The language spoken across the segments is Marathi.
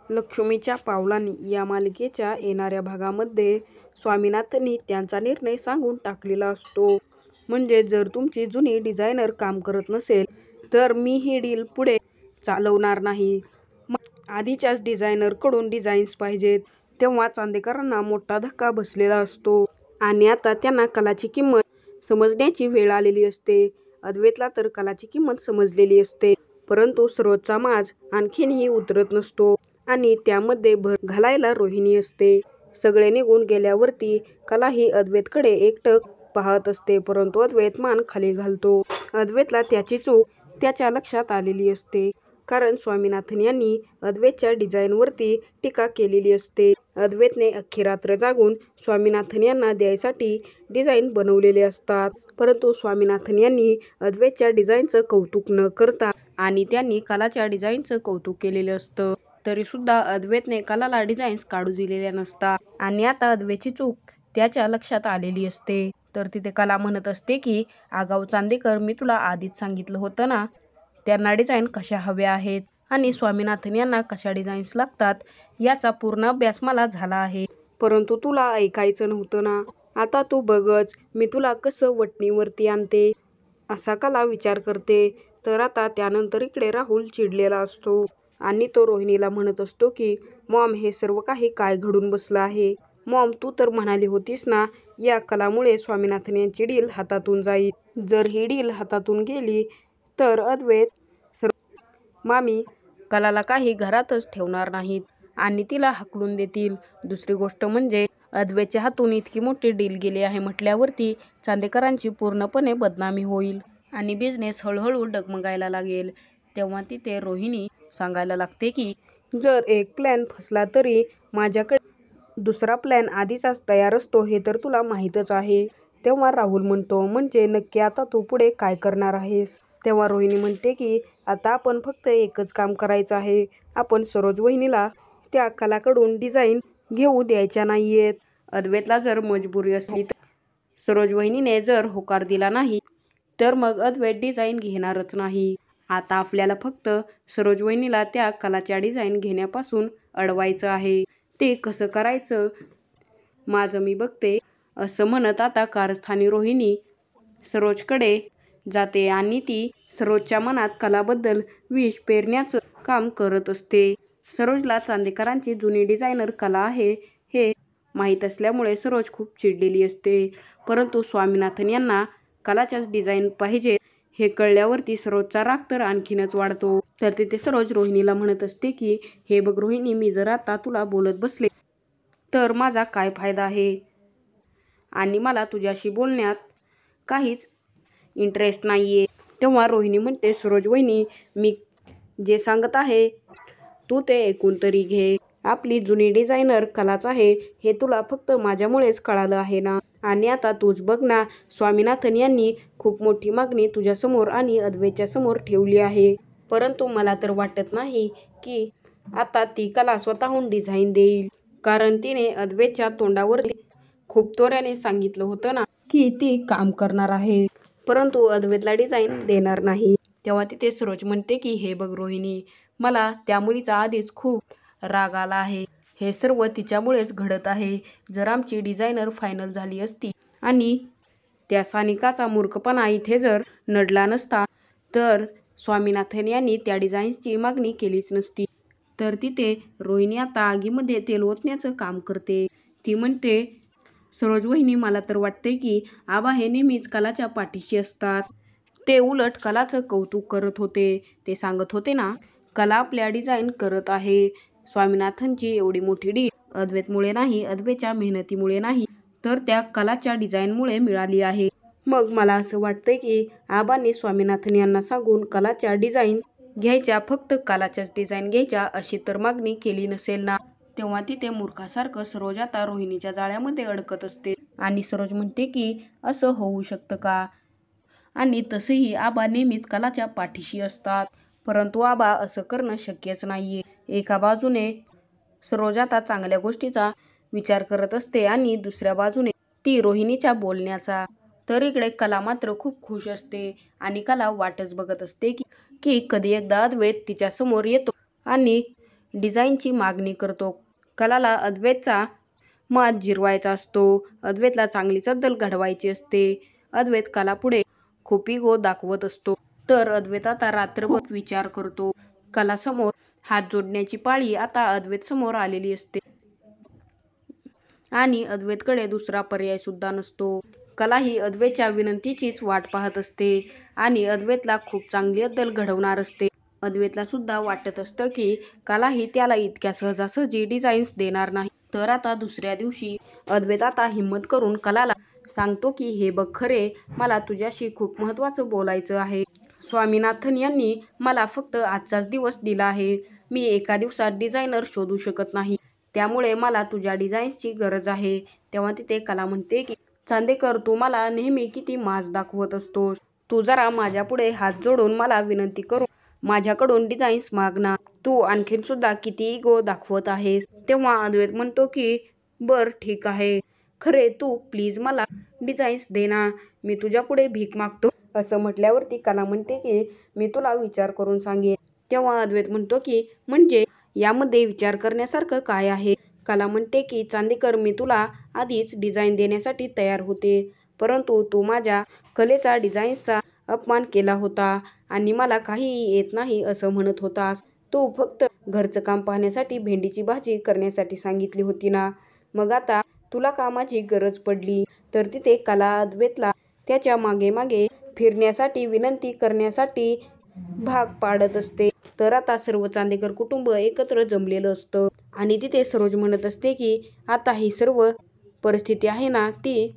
लक्ष्मीच्या पावलांनी या मालिकेच्या येणाऱ्या भागामध्ये स्वामीनाथननी त्यांचा निर्णय सांगून टाकलेला असतो. म्हणजे जर तुमची जुनी डिझायनर काम करत नसेल तर मी ही डील पुढे चालवणार नाही. आधीच्याच डिझायनरकडून डिझाईन्स पाहिजेत. तेव्हा चांदेकरांना मोठा धक्का बसलेला असतो आणि आता त्यांना कलाची किंमत समजण्याची वेळ आलेली असते. अद्वैतला तर कलाची किंमत समजलेली असते, परंतु सरोजचा माज आणखीनही उतरत नसतो आणि त्यामध्ये भर घालायला रोहिणी असते. सगळे निघून गेल्यावरती कला ही अद्वैतकडे एकटक पाहत असते, परंतु अद्वैत मान खाली घालतो. अद्वैतला त्याची चूक त्याच्या लक्षात आलेली असते, कारण स्वामीनाथन यांनी अद्वैतच्या डिझाईनवरती टीका केलेली असते. अद्वैतने अख्खी रात्र जागून स्वामीनाथन यांना द्यायसाठी डिझाईन बनवलेले असतात, परंतु स्वामीनाथन यांनी अद्वैतच्या डिझाईनचं कौतुक न करता आणि त्यांनी कलाच्या डिझाईनचं कौतुक केलेलं असतं, तरी सुद्धा अद्वैतने कलाला डिझाईन्स काढू दिलेल्या नसतात. आणि आता अद्वैतची चूक त्याच्या लक्षात आलेली असते. तर तिथे कला म्हणत असते की आगाऊ चांदेकर, मी तुला आधीच सांगितलं होतं ना, त्यांना डिझाईन कशा हव्या आहेत आणि स्वामीनाथन यांना कशा डिझाईन्स लागतात याचा पूर्ण अभ्यास मला झाला आहे, परंतु तुला ऐकायचं नव्हतं ना. आता तू बघच मी तुला कसं वटणीवरती आणते. असा कला विचार करते. तर आता त्यानंतर इकडे राहुल चिडलेला असतो आणि तो रोहिणीला म्हणत असतो की मॉम, हे सर्व काही काय घडून बसलं आहे. मॉम, तू तर म्हणाली होतीस ना या कलामुळे स्वामीनाथन यांची डील हातातून जाईल. जर ही डील हातातून गेली तर अद्वैत मामी कलाला काही घरातच ठेवणार नाहीत आणि तिला हाकलून देतील. दुसरी गोष्ट म्हणजे अद्वैतच्या हातून इतकी मोठी डील गेली आहे म्हटल्यावरती चांदेकरांची पूर्णपणे बदनामी होईल आणि बिझनेस हळूहळू डगमगायला लागेल. तेव्हा तिथे रोहिणी सांगायला लागते की जर एक प्लॅन फसला तरी माझ्याकडे दुसरा प्लॅन आधीचाच तयार असतो, हे तर तुला माहीतच आहे. तेव्हा राहुल म्हणतो, म्हणजे नक्की आता तू पुढे काय करणार आहेस. तेव्हा रोहिणी म्हणते की आता आपण फक्त एकच काम करायचं आहे. आपण सरोज वहिनीला त्या कलाकडून डिझाईन घेऊ द्यायच्या नाहीयेत. अद्वैतला जर मजबुरी असली तर सरोज वहिनीने जर होकार दिला नाही तर मग अद्वैत डिझाईन घेणारच नाही. आता आपल्याला फक्त सरोज वहिनीला त्या कलाच्या डिझाईन घेण्यापासून अडवायचं आहे. ते कसं करायचं माझं मी बघते. असं म्हणत आता कारस्थानी रोहिणी सरोजकडे जाते आणि ती सरोजच्या मनात कलाबद्दल विष पेरण्याचं काम करत असते. सरोजला चांदेकरांची जुनी डिझायनर कला आहे हे माहीत असल्यामुळे सरोज खूप चिडलेली असते, परंतु स्वामीनाथन यांना कलाच्याच डिझाईन पाहिजे हे कळल्यावरती सरोजचा राग तर आणखीनच वाढतो. तर तिथे सरोज रोहिणीला म्हणत असते की हे बघ रोहिणी, मी जर आता तुला बोलत बसले तर माझा काय फायदा आहे आणि मला तुझ्याशी बोलण्यात काहीच इंटरेस्ट नाहीये. तेव्हा रोहिणी म्हणते, सरोज वहिनी, मी जे सांगत आहे तू ते ऐकून तरी घे. आपली जुनी डिझायनर कलाच आहे हे तुला फक्त माझ्यामुळेच कळालं आहे ना. आणि आता तूच बघ ना, स्वामीनाथन यांनी खूप मोठी मागणी तुझ्यासमोर आणि अद्वैतच्या समोर ठेवली आहे, परंतु मला तर वाटत नाही की आता ती कला स्वतःहून डिझाईन देईल, कारण तिने अद्वैतच्या तोंडावरती खूप तोऱ्याने सांगितलं होतं ना की ती काम करणार आहे, परंतु अद्वैतला डिझाईन देणार नाही. तेव्हा तिथे सरोज म्हणते की हे बघ रोहिणी, मला त्या मुलीचा आधीच खूप राग आला आहे. हे सर्व तिच्यामुळेच घडत आहे. जर आमची डिझायनर फायनल झाली असती आणि त्या सानिकाचा मूर्खपणा इथे जर नडला नसता तर स्वामीनाथन यांनी त्या डिझाईन्सची मागणी केलीच नसती. तर तिथे रोहिणी आता आगीमध्ये तेल ओतण्याचं काम करते. ती म्हणते, सरोज वहिनी, मला तर वाटते की आबा हे नेहमीच कलाच्या पाठीशी असतात. ते उलट कलाचं कौतुक करत होते. ते सांगत होते ना, कला आपल्या डिझाईन करत आहे. स्वामीनाथनची एवढी मोठी डील अद्वैतमुळे नाही, अद्वैतच्या मेहनतीमुळे नाही, तर त्या कलाच्या डिझाईनमुळे मिळाली आहे. मग मला असं वाटतंय की आबांनी स्वामीनाथन यांना सांगून कलाच्या डिझाईन घ्यायच्या, फक्त कलाच्याच डिझाईन घ्यायच्या अशी तर मागणी केली नसेल ना. तेव्हा तिथे मूर्खासारखं सरोज आता रोहिणीच्या जाळ्यामध्ये अडकत असते आणि सरोज म्हणते की असं होऊ शकतं का, आणि तसंही आबा नेहमीच कलाच्या पाठीशी असतात, परंतु आबा असं करणं शक्यच नाहीये. एका बाजूने सरोज आता चांगल्या गोष्टीचा विचार करत असते आणि दुसऱ्या बाजूने ती रोहिणीच्या बोलण्याचा. तर इकडे कला मात्र खूप खुश असते आणि कला वाटच बघत असते की कधी एकदा अद्वैत तिच्या समोर येतो आणि डिझाईनची मागणी करतो. कलाला अद्वैतचा मात जिरवायचा असतो. अद्वैतला चांगलीच अद्दल घडवायची असते. अद्वैत कलापुढे खूप इगो दाखवत असतो. तर अद्वैत आता रात्रभर विचार करतो. कलासमोर हात जोडण्याची पाळी आता अद्वैत समोर आलेली असते आणि अद्वैतकडे दुसरा पर्याय सुद्धा नसतो. कला ही अद्वैतच्या विनंतीचीच वाट पाहत असते आणि अद्वैतला खूप चांगली अद्दल घडवणार असते. अद्वैतला सुद्धा वाटत असतं की कला ही त्याला इतक्या सहजासहजी डिझाईन्स देणार नाही. तर आता दुसऱ्या दिवशी अद्वैत आता हिम्मत करून कलाला सांगतो की हे बघ, खरे मला तुझ्याशी खूप महत्त्वाचं बोलायचं आहे. स्वामीनाथन यांनी मला फक्त आजचाच दिवस दिला आहे. मी एका दिवसात डिझायनर शोधू शकत नाही. त्यामुळे मला तुझ्या डिझाईन्सची गरज आहे. तेव्हा तिथे कला म्हणते की चांदेकर, तू मला नेहमी किती माज दाखवत असतोस. तू जरा माझ्यापुढे हात जोडून मला विनंती करून माझ्याकडून डिझाईन्स माग ना. तू आणखीन सुद्धा किती इगो दाखवत आहेस. तेव्हा अद्वैत म्हणतो की बर ठीक आहे, खरे तू प्लीज मला डिझाईन्स दे ना. मी तुझ्यापुढे भीक मागतो. असं म्हटल्यावरती कला म्हणते की मी तुला विचार करून सांगेन. तेव्हा अद्वैत म्हणतो की म्हणजे यामध्ये विचार करण्यासारखं काय आहे. कला म्हणते की चांदेकर, मी तुला आधीच डिझाईन देण्यासाठी तयार होते, परंतु तू माझ्या कलेचा डिझाईन्सचा अपमान केला होता आणि मला काहीही येत नाही असं म्हणत होतास. तू फक्त घरचं काम पाहण्यासाठी भेंडीची भाजी करण्यासाठी सांगितली होती ना. मग आता तुला कामाची गरज पडली तर तिथे कला अद्वैतला त्याच्या मागे मागे फिरण्यासाठी विनंती करण्यासाठी भाग पाडत असते. तर आता सर्व चांदेकर कुटुंब एकत्र जमलेलं असतं आणि तिथे सरोज म्हणत असते की आता ही सर्व परिस्थिती आहे ना, ती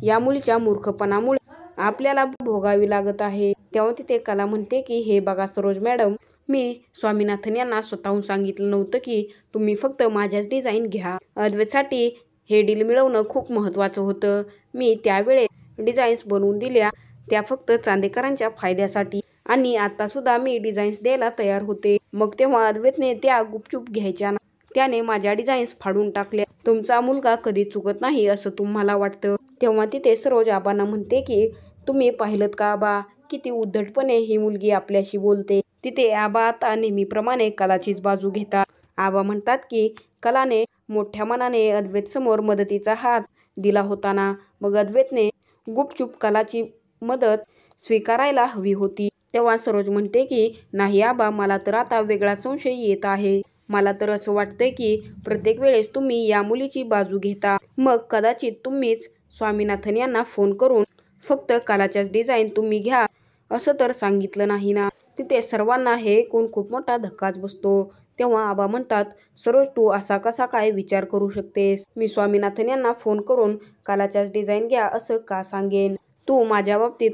या मुलीच्या मूर्खपणामुळे आपल्याला भोगावी लागत आहे. तेव्हा तिथे कला म्हणते की हे बघा सरोज मॅडम, मी स्वामीनाथन यांना स्वतःहून सांगितलं नव्हतं की तुम्ही फक्त माझ्याच डिझाईन घ्या. अद्वैतसाठी हे डील मिळवणं खूप महत्त्वाचं होतं. मी त्यावेळेस डिझाईन्स बनवून दिल्या त्या फक्त चांदेकरांच्या फायद्यासाठी आणि आतासुद्धा मी डिझाईन्स द्यायला तयार होते. मग तेव्हा अद्वैतने त्या गुपचूप घ्यायच्या ना. त्याने माझ्या डिझाईन्स फाडून टाकल्या. तुमचा मुलगा कधी चुकत नाही असं तुम्हाला वाटतं. तेव्हा तिथे सरोज आबांना म्हणते की तुम्ही पाहिलंत का आबा, किती उद्धटपणे ही मुलगी आपल्याशी बोलते. तिथे आबा आता नेहमीप्रमाणे कलाचीच बाजू घेतात. आबा म्हणतात की कलाने मोठ्या मनाने अद्वैत समोर मदतीचा हात दिला होता ना, मग अद्वैतने गुपचूप कलाची मदत स्वीकारायला हवी होती. तेव्हा सरोज म्हणते की नाही आबा, मला तर आता वेगळा संशय येत आहे. मला तर असं वाटतंय की प्रत्येक वेळेस तुम्ही या मुलीची बाजू घेता. मग कदाचित तुम्हीच स्वामीनाथन यांना फोन करून फक्त कलाच्याच डिझाईन तुम्ही घ्या असं तर सांगितलं नाही ना. तिथे सर्वांना हे ऐकून खूप मोठा धक्काच बसतो. तेव्हा आबा म्हणतात, सरोज तू असा कसा काय विचार करू शकतेस. मी स्वामीनाथन यांना फोन करून कलाच्याच डिझाईन घ्या असं का सांगेन. तू माझ्या बाबतीत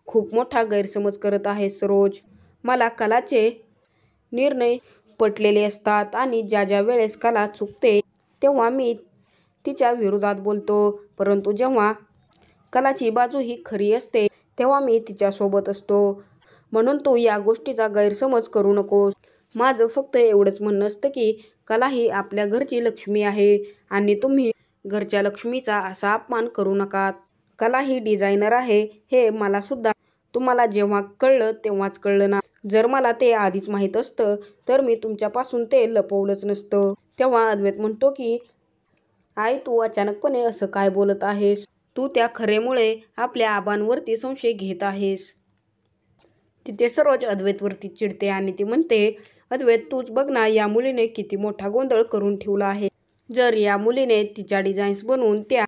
खूप मोठा गैरसमज करत आहेस सरोज. मला कलाचे निर्णय पटलेले असतात आणि ज्या वेळेस कला चुकते तेव्हा मी तिच्या विरोधात बोलतो, परंतु जेव्हा कलाची बाजू ही खरी असते तेव्हा मी तिच्यासोबत असतो. म्हणून तू या गोष्टीचा गैरसमज करू नकोस. माझं फक्त एवढंच म्हणणं असतं की कला ही आपल्या घरची लक्ष्मी आहे आणि तुम्ही घरच्या लक्ष्मीचा असा अपमान करू नका. कला ही डिझायनर आहे हे मला सुद्धा तुम्हाला जेव्हा कळलं तेव्हाच कळलं ना. जर मला ते आधीच माहीत असतं तर मी तुमच्यापासून ते लपवलंच नसतं. तेव्हा अद्वैत म्हणतो की आई, तू अचानकपणे असं काय बोलत आहेस. तू त्या खरेमुळे आपल्या आबांवरती संशय घेत आहेस. तिथे सरोज अद्वैतवरती चिडते आणि ती म्हणते, अद्वैत तूच बघ ना, या मुलीने किती मोठा गोंधळ करून ठेवला आहे. जर या मुलीने तिच्या डिझाईन्स बनवून त्या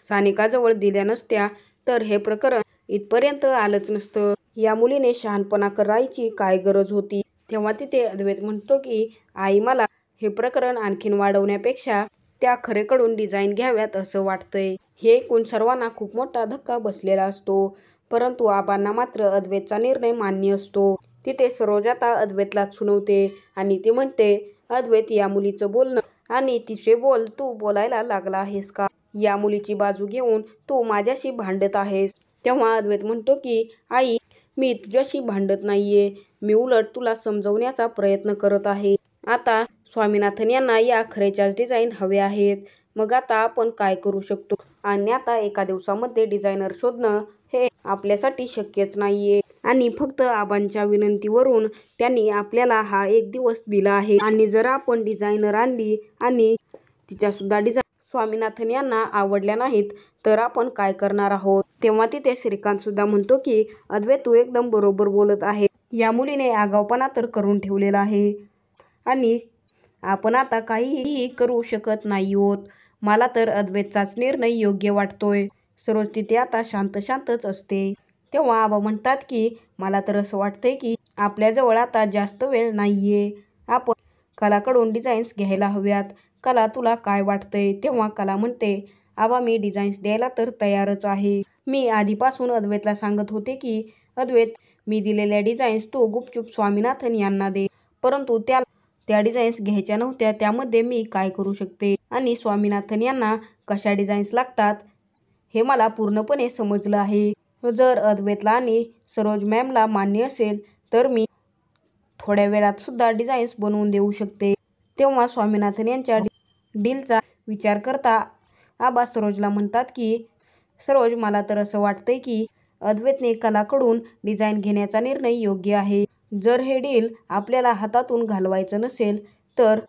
सानिकाजवळ दिल्या नसत्या तर हे प्रकरण इथपर्यंत आलंच नसतं. या मुलीने शहाणपणा करायची काय गरज होती. तेव्हा तिथे अद्वैत म्हणतो की आई, मला हे प्रकरण आणखीन वाढवण्यापेक्षा त्या खरेकडून डिझाईन घ्याव्यात असं वाटतंय. हे ऐकून सर्वांना खूप मोठा धक्का बसलेला असतो, परंतु आबांना मात्र अद्वैतचा निर्णय मान्य असतो. तिथे सरोज आता अद्वैतलाच सुनवते आणि ती म्हणते, अद्वैत, या मुलीचं बोलणं आणि तिचे बोल तू बोलायला लागला आहेस का. या मुलीची बाजू घेऊन तू माझ्याशी भांडत आहेस. तेव्हा अद्वैत म्हणतो की आई, मी तुझ्याशी भांडत नाहीये. मी उलट तुला समजवण्याचा प्रयत्न करत आहे. आता स्वामीनाथन यांना या खरेच्याच डिझाईन हव्या आहेत. मग आता आपण काय करू शकतो. आणि आता एका दिवसामध्ये डिझायनर शोधणं हे आपल्यासाठी शक्यच नाहीये. आणि फक्त आबांच्या विनंतीवरून त्यांनी आपल्याला हा 1 दिवस दिला आहे. आणि जर आपण डिझायनर आणली आणि तिच्यासुद्धा डिझाईन स्वामीनाथन यांना आवडल्या नाहीत तर आपण काय करणार आहोत? तेव्हा तिथे श्रीकांत सुद्धा म्हणतो की अद्वैत तू एकदम बरोबर बोलत आहे. या मुलीने आगाऊपणा तर करून ठेवलेला आहे आणि आपण आता काहीही करू शकत नाही आहोत. मला तर अद्वैतचाच निर्णय योग्य वाटतोय. सरोज तिथे आता शांतच असते. तेव्हा आबा म्हणतात की मला तर असं वाटतंय की आपल्याजवळ आता जास्त वेळ नाहीये. आपण कलाकडून डिझाईन्स घ्यायला हव्यात. कला तुला काय वाटतंय? तेव्हा कला म्हणते आबा मी डिझाईन्स द्यायला तर तयारच आहे. मी आधीपासून अद्वैतला सांगत होते की अद्वैत मी दिलेल्या डिझाईन्स तू गुपचूप स्वामीनाथन यांना दे. परंतु त्या डिझाईन्स घ्यायच्या नव्हत्या. त्यामध्ये मी काय करू शकते आणि स्वामीनाथन यांना कशा डिझाईन्स लागतात हे मला पूर्णपणे समजलं आहे. जर अद्वैतला आणि सरोज मॅमला मान्य असेल तर मी थोड्या वेळात सुद्धा डिझाईन्स बनवून देऊ शकते. तेव्हा स्वामीनाथन यांच्या डीलचा विचार करता आबा सरोजला म्हणतात की सरोज मला तर असं वाटतंय की अद्वैतने कलाकडून डिझाईन घेण्याचा निर्णय योग्य आहे. जर हे डील आपल्याला हातातून घालवायचं नसेल तर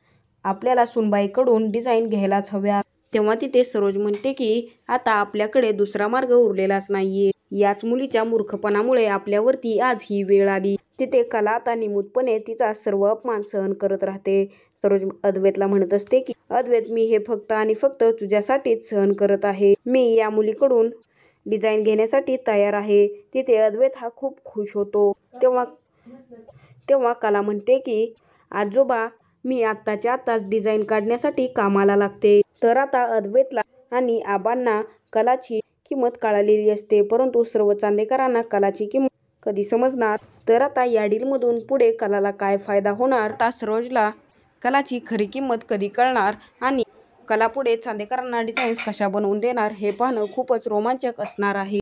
आपल्याला सुनबाईकडून डिझाईन घ्यायलाच हव्या. तेव्हा तिथे सरोज म्हणते की आता आपल्याकडे दुसरा मार्ग उरलेलाच नाहीये. याच मुलीच्या मूर्खपणामुळे आपल्यावरती आज ही वेळ आली. तिथे कला आता निमूटपणे तिचा सर्व अपमान सहन करत राहते. सरोज अद्वैतला म्हणत असते की अद्वैत मी हे फक्त आणि फक्त तुझ्यासाठीच सहन करत आहे. मी या मुलीकडून डिझाईन घेण्यासाठी तयार आहे. तिथे अद्वैत हा खूप खुश होतो. तेव्हा कला म्हणते की आजोबा मी आत्ताच्या आत्ताच डिझाईन काढण्यासाठी कामाला लागते. तर आता अद्वैतला आणि आबांना कलाची किंमत कळालेली असते. परंतु सर्व चांदेकरांना कलाची किंमत कधी समजणार? तर आता या डीलमधून पुढे कलाला काय फायदा होणार? आता सरोजला कलाची खरी किंमत कधी कळणार आणि कला पुढे चांदेकरांना डिझाईन्स कशा बनवून देणार हे पाहणं खूपच रोमांचक असणार आहे.